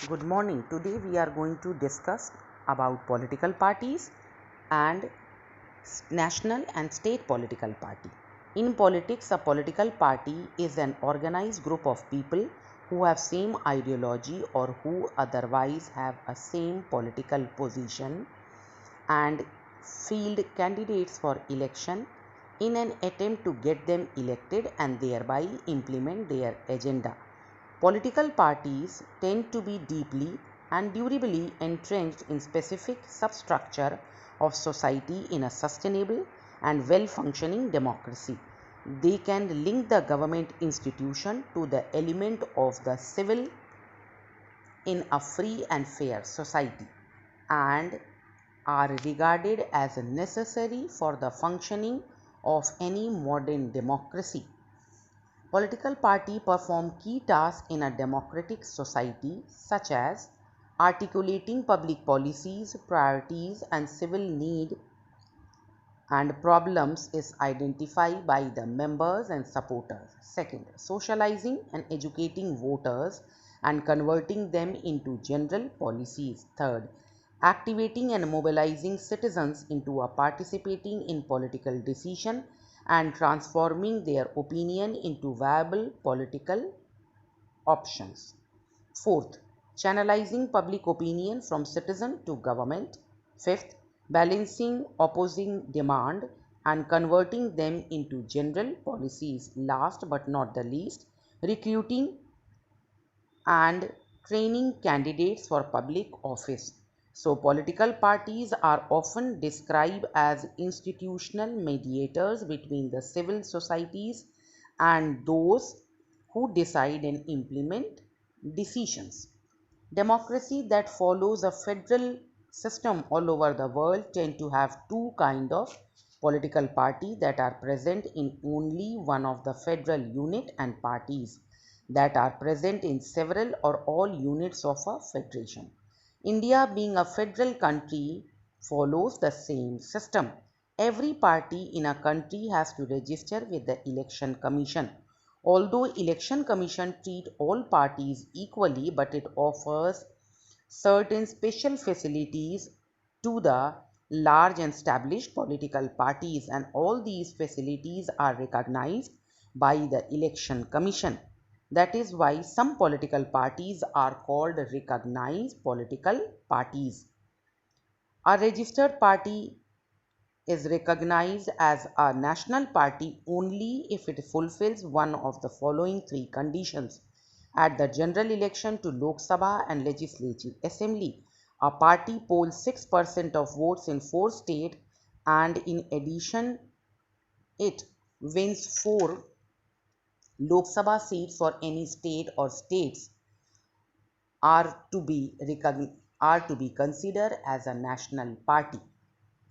Good morning. Today we are going to discuss about political parties and national and state political party. In politics, a political party is an organized group of people who have same ideology or who otherwise have a same political position and field candidates for election in an attempt to get them elected and thereby implement their agenda. Political parties tend to be deeply and durably entrenched in specific substructure of society in a sustainable and well-functioning democracy. They can link the government institution to the element of the civil in a free and fair society and are regarded as necessary for the functioning of any modern democracy. Political parties perform key tasks in a democratic society such as articulating public policies, priorities and civil needs and problems is identified by the members and supporters. Second, socializing and educating voters and converting them into general policies. Third, activating and mobilizing citizens into a participating in political decision and transforming their opinion into viable political options. Fourth, channelizing public opinion from citizen to government. Fifth, balancing opposing demand and converting them into general policies. Last but not the least, recruiting and training candidates for public office. So, political parties are often described as institutional mediators between the civil societies and those who decide and implement decisions. Democracy that follows a federal system all over the world tend to have two kind of political party that are present in only one of the federal unit and parties that are present in several or all units of a federation. India being a federal country follows the same system. Every party in a country has to register with the election commission. Although election commission treat all parties equally, but it offers certain special facilities to the large and established political parties, and all these facilities are recognized by the election commission. That is why some political parties are called recognized political parties. A registered party is recognized as a national party only if it fulfills one of the following three conditions. At the general election to Lok Sabha and Legislative Assembly, a party polls 6% of votes in 4 states and in addition it wins 4 Lok Sabha seats for any state or states are to be considered as a national party.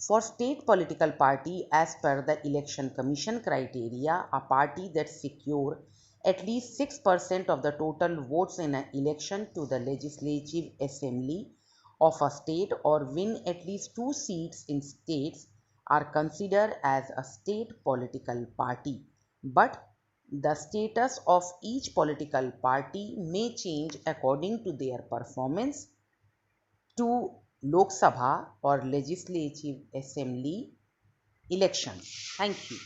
For state political party, as per the Election Commission criteria, a party that secure at least 6% of the total votes in an election to the Legislative Assembly of a state or win at least 2 seats in states are considered as a state political party. But the status of each political party may change according to their performance to Lok Sabha or Legislative Assembly election. Thank you.